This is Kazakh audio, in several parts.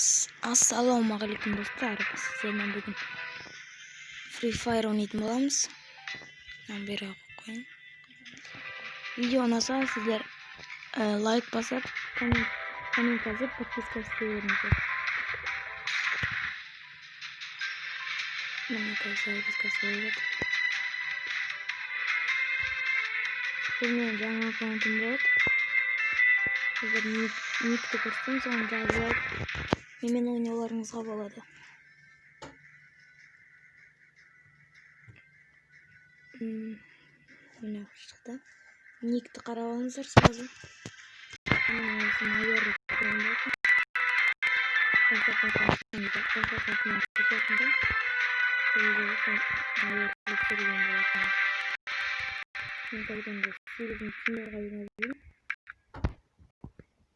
Assalomualaikum do'stlar. Sizlarga bugun Free Fire o'ynaydigan bo'lamiz. Beri qo'ying. Videoni asal sizlar like bosib, komment yozib, podpiska qilavering. Mana podpiska qilavering. Bunga yangi akkauntim bor. Sizlar nickni ko'rsam, so'ng javob men o'ynaularingizga bo'ladi. Mana chiqdi. Nickni qarab olingizlar hozir. Mana mayor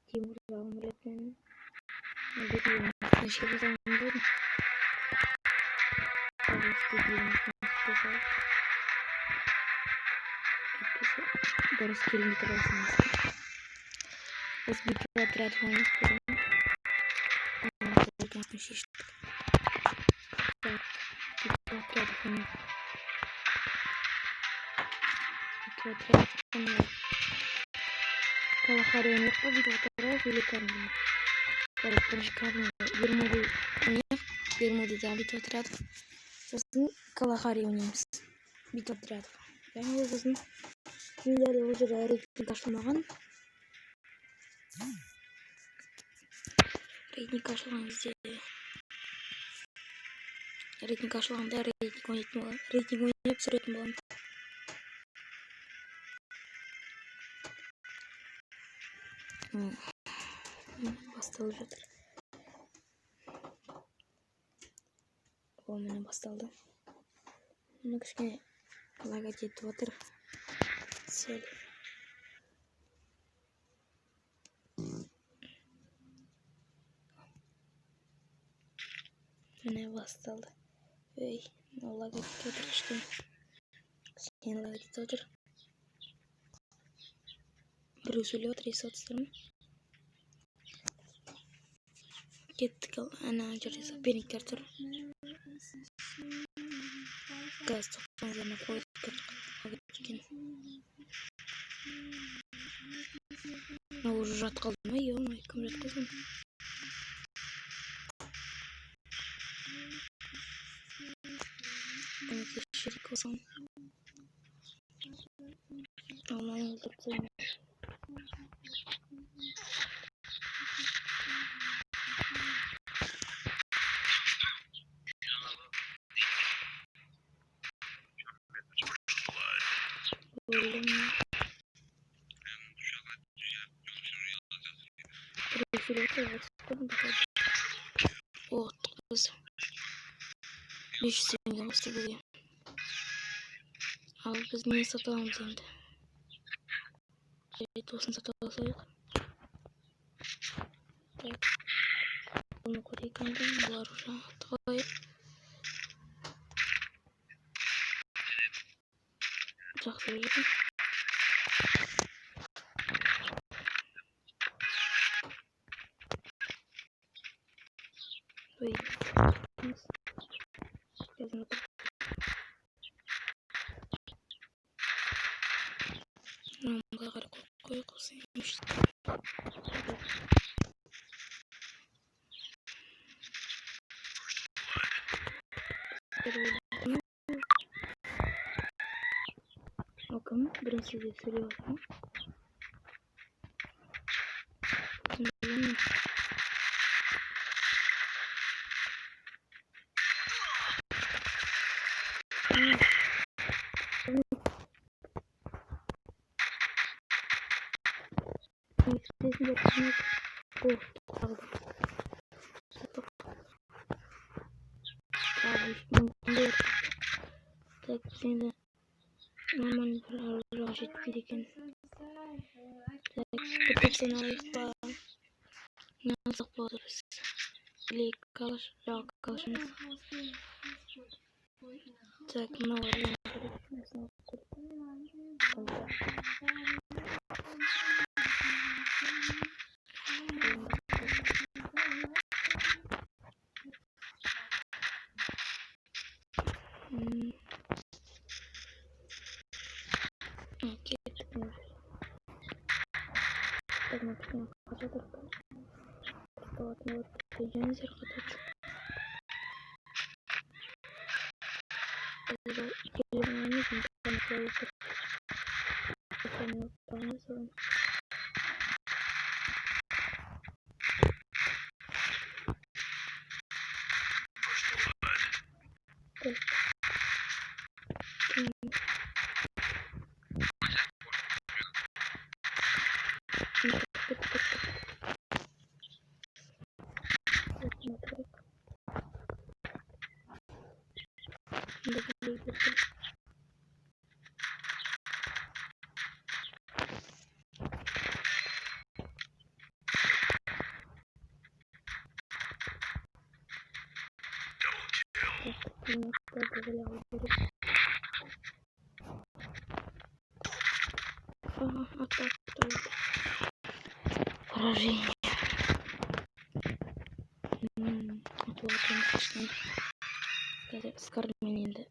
Timur Rahmet'in Darus kirim terusiniz. Biz bir kvadrat falan istiyorum. Yapmış işte. Bir kvadrat falan. Kalau hari ini aku bisa terus belikan ini. Kalau persekarang 20 детали kvadrat. Soсын kalau hari ini bir kvadrat. Yani o soсын Şimdi hoca renkli karşılamagan. Renkli karşılagan bizde. Renkli karşılaganda renkli oynayıp sürekli bolam. Bastaldı жатыр. O meni bastaldı. Meni kişine laga ketip отыр. Сел. Mene bastaldı. Ey, laga ketip işte. Kişine laga ketip отыр. Bir usulü отыр, esatlarım. Kettik al, ana jarısa beni kertir. Gaz toptan üzerine koyduk. Ne olur rat kaldı mı? Yok mu? Kim rat kaldı mı? Evet, şirik olsan. Allah'ın öldürdüğüm. Вот, beş sene bastı buraya. Ama biz niye satalım şimdi? Evet, olsun satalım. Evet. Bunu koyayım. Bunlar уже готовы. Жақсы жүрді. Ой. Yazın otur. Намға қарай қой қосайымыз. Bakın, бірінші де сөйлей отырмын. Так, şimdi normal bir araj etmeyken. Tak, bu tek senaryoda ne yapsak oluruz? Или kalışımız. Так, много времени. Поражение. Скармининде.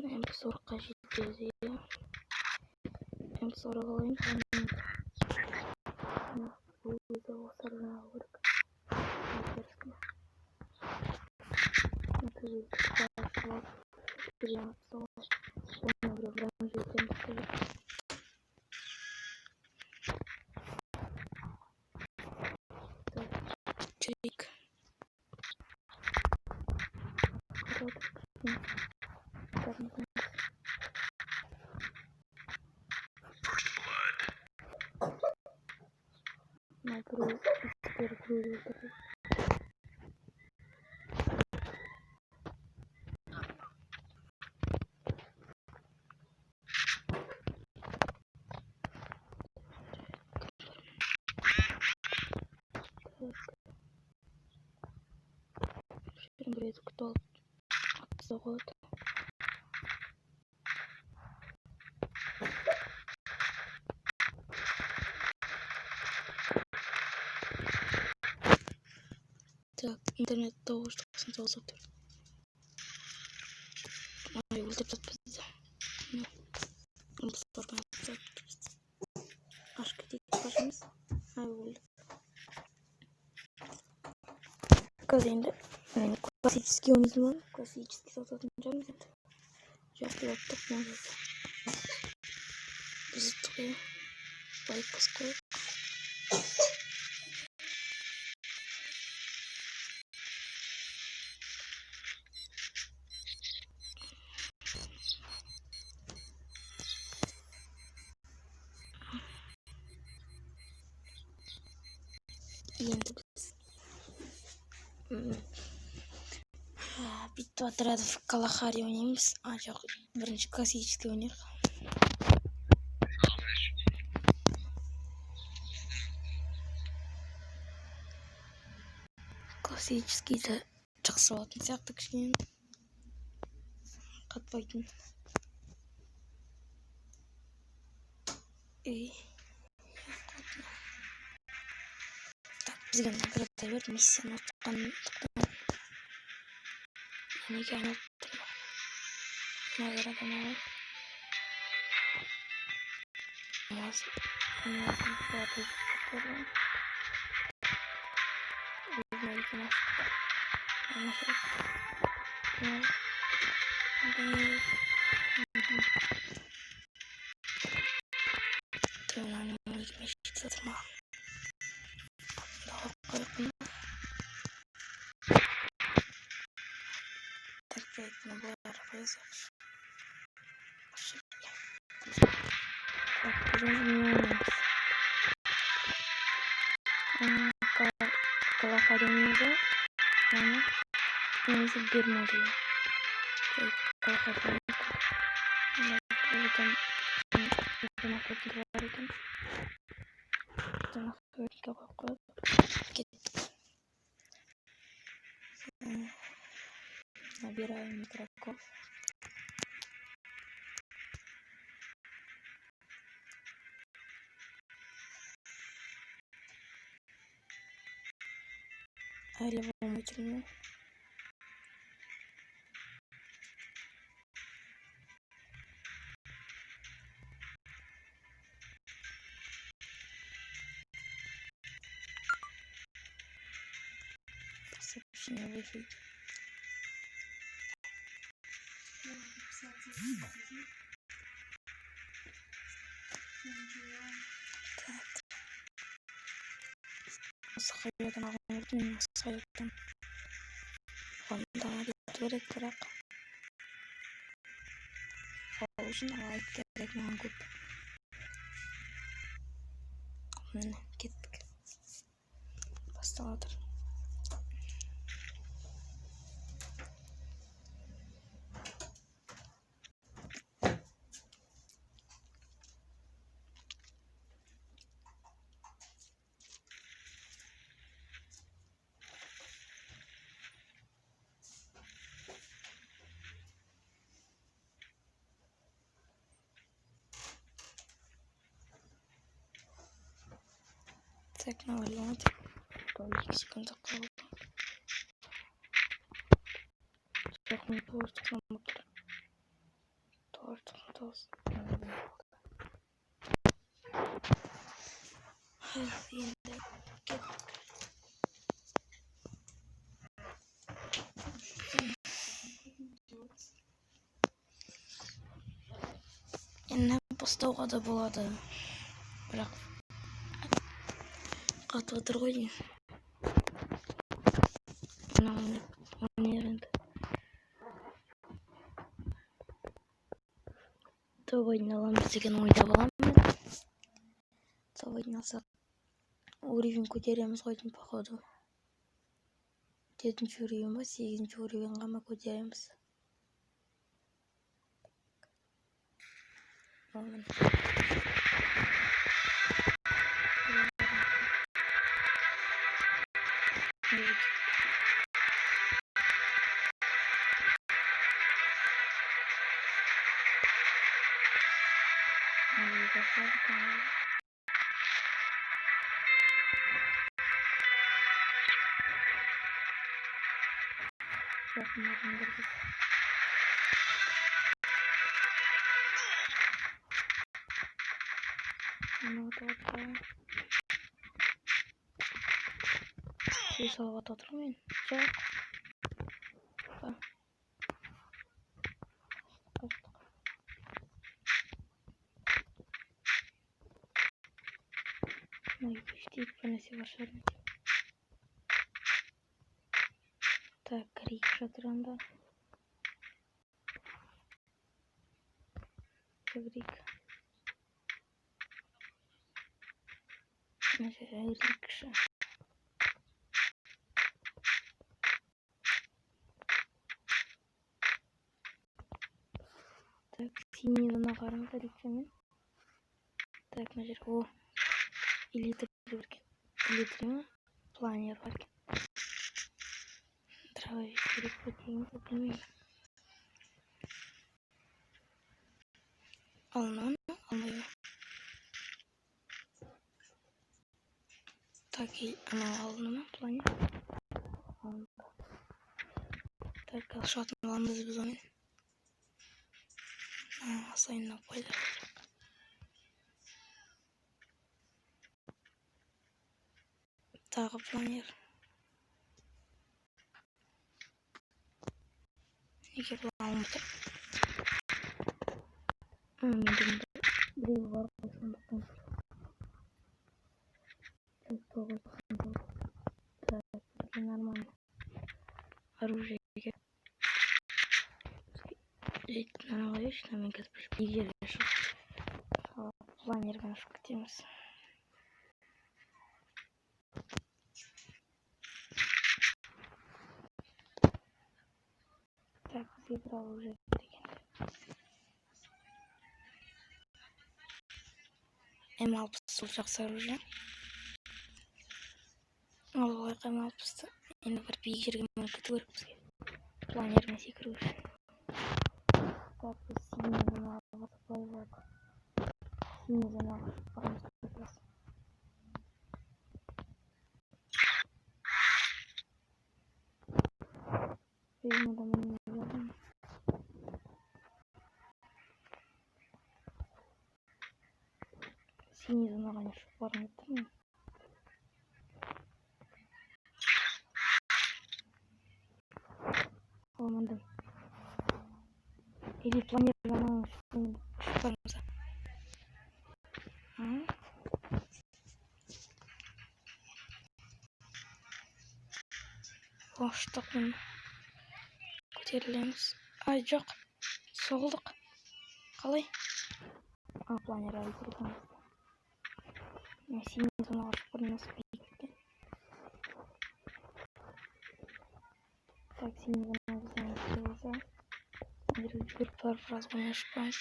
Hem sonra kaçacağız ya. Hem sonra alayım. Bu yüzden o sarına alırız. Чик. Buraya кто завод. Так, интернет того, что посмотрел завтра. Ай, ультра подписаться. Ну, сорван. Аж где пожалуйста. Ай, ультра. Казинда. Классический унизман. Классический солдатный джамзит. Сейчас вот так может. Зато лайк поставь. Енді біз битва отрядов Калахари ойнаймыз. Жоқ, бірінші классический ойнайық. Классическийді жақсы болатын сияқты, кішкене қатпайтын. бізге награда берді, миссияны ұтқандықтан. Неге айналып тұрмын? Награданы алайын. Kalahari'nde yani neyse girmedi. Kalahari'nde buradan набираем игроков. Алевому тюрьму. Сообщение вышло. Сахаятын алған мен сахаяттан ғандама деп керек бірақ ол үшін алайық керек маған көп. Міне кеттік. Басталады. Так, навалилось. Полик секунд закрыл. Так, не получится мотор. Торт. Енді бастауға да болады, бірақ қатып отыр ғой деймін. Ойнайық. Топ ойналамыз деген ойда боламын. Топ ойнасақ уровень көтереміз ғой деймін, походу. 7-ші уровень ба, 8-ші уровень ғана көтереміз. Салғат отырмын мен. Жоқ. Почти понеси волшебник. Так, крик шатранда. Крик. Рикша. Так, синийді нағарымда рикшамен. Так, мына жер. О, элитр берген. Элитр ма? Планер бар екен. Дробовик керек пе деймін, білмеймін. Алмаймын. Так, Окей, она алынымы плане. Так, алышатын аламыз біз оны. Асайынна қойды. Тағы планер. Неге план ұмытып? Менде біреу бар ғой сондықтан. Так, нормально. Оружие. Надо логично, мне кажется, что решил. Планер наш катимся. Так, заиграл уже. М60 жақсы оружие. Ой, М60. Енді бір биік жерге кету керек бізге. Планермен секіру үшін. Так, біз синий зонаға батып болады. Синий зонаға ұшып барамыз көтереміз. Видимо, да мы не видим. Синий зонаға не ұшып барам еттім. Olmadım. Или планировано ұшып барамыз. Оштық мен көтерілеміз. Ай, жоқ. Соғылдық. Қалай? Планер ай көрдіңіз. Мен синий зонаға ұшып барамыз биікте. Так, синий зонаға бізден өтсе. Жүгіріп барып біраз ғана ұшып барамыз.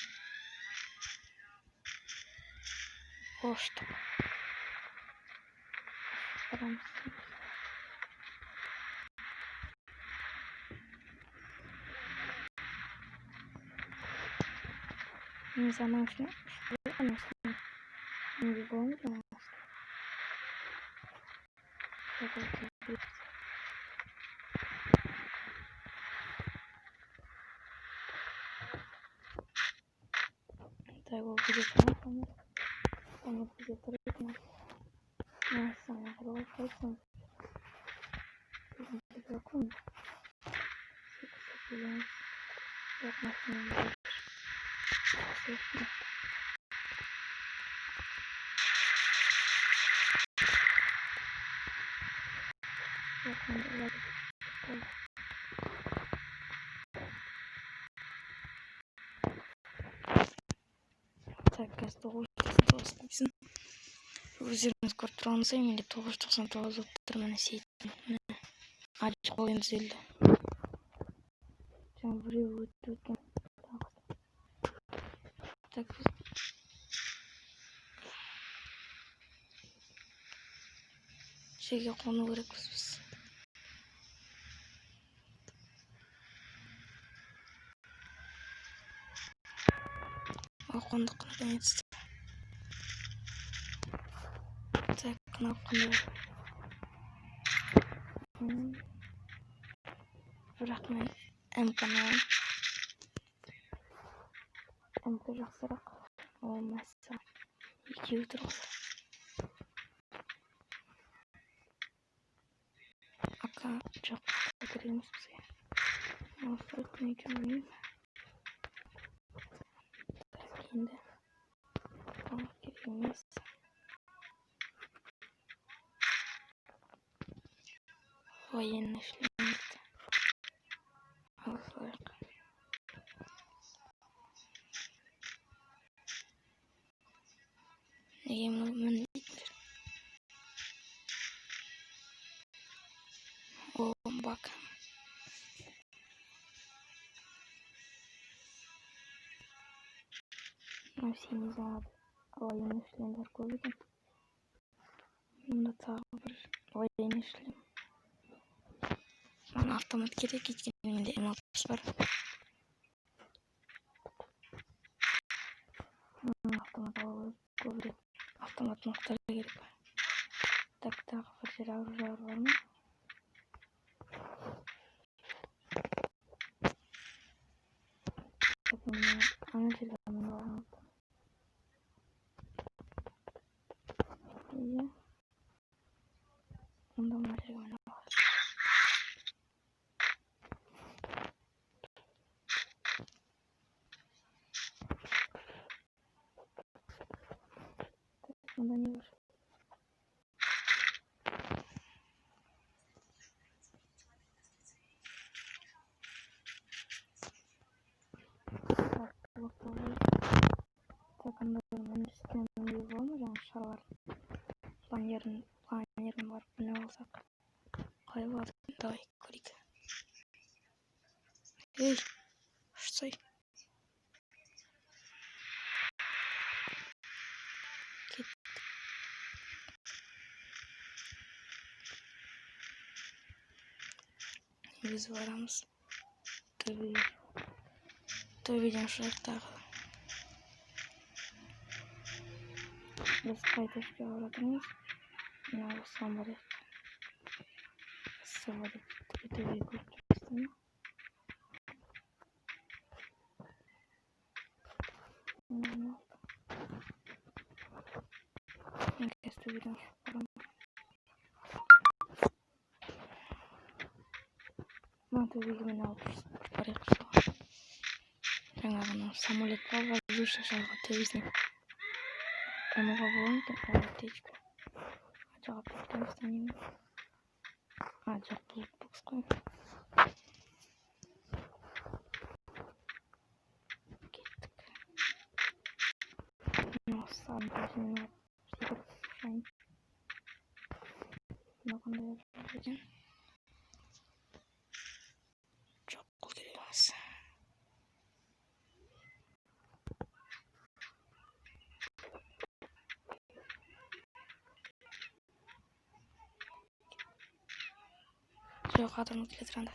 Оштық. Барамыз. Не самая что она не помню. Так, вот будет понятно. Он будет трудно. Я сама хорошо хочу. Закон. Как машина. Так, газ 999. Өздеріңіз көріп тұрғаныңыздай менде 999 болып тұр міне сейіттің. Ажық ол енді зелді. Жаңа біреу өтті өткен. Так, жерге қону керекпіз біз. Қондық наконец-то. Так, кнопканы. Бірақ мен МК-ны аламын. МК жақсырақ. Ол мәссаған. Екеуі тұр ғой. Ака жоқ. Көреміз бізге. Осылайтын екеуін. Так, енді. Ол керек емес. Военный шлем. Осылайық. Неге мұны дейтіндер? О, бак. Синий зонада военный шлемдер көп екен. Мұнда тағы бір военный шлем. Мана автомат керек екен, менде М60 бар. Автомат алып көбірек автомат мықтары керек. Так, bir jere arılar var mı? Bakın ana çizimini var mı? İyi. Ondan başka ne var? Ondan ne var? Takımda öncesinden bir var mı? Yani şalar. Plan yerin var. Bu ne olacak? Hayvan daha iyi klik. Hey, şey. Git. Biz varımız. Tabii gençler. Biz kaydeşke uğradınız. Ne olsam var ya. Sıvırı tabii görürsün. Kesti videom şu ben tabii ki ne yapıyorsun? Жаңағы самолетқа воздушно шалғатты өзіне. Онуға болайын деп аптечка. Жауап беремін. Жоқ бұл бокс қой. Кеттік. Сан көзіне сөйтіп шайын. Мынақандай екен. Жоқ бұл керек емес. Жоқ адамның келе тұрғанда.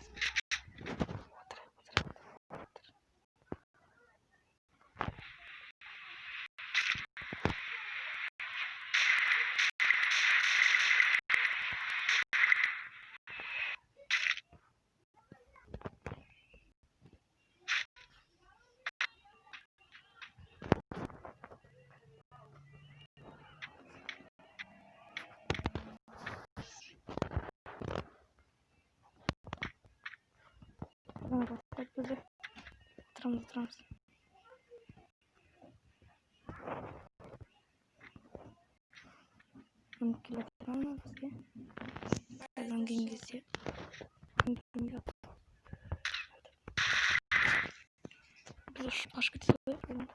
Отырамыз. Оны келе тұрмын бізге. Одан кейін кезде. Biz başka bir şey yapalım.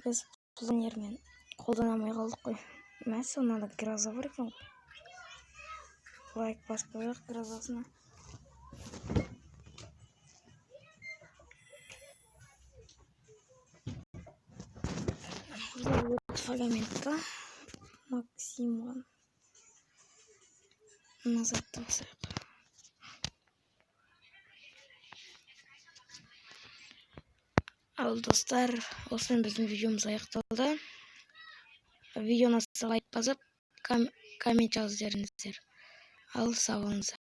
Biz tuzun yerмен қолданамай қалдық қой. Мәсі онада гроза бар екен ғой. Лайк басып қояйық грозасына. Фрагментта Максимға назад тасайық. Ал достар, осымен біздің видеомыз аяқталды. Видеоны лайк басып, коммент жазып жіберіңіздер. Ал сау болыңыздар.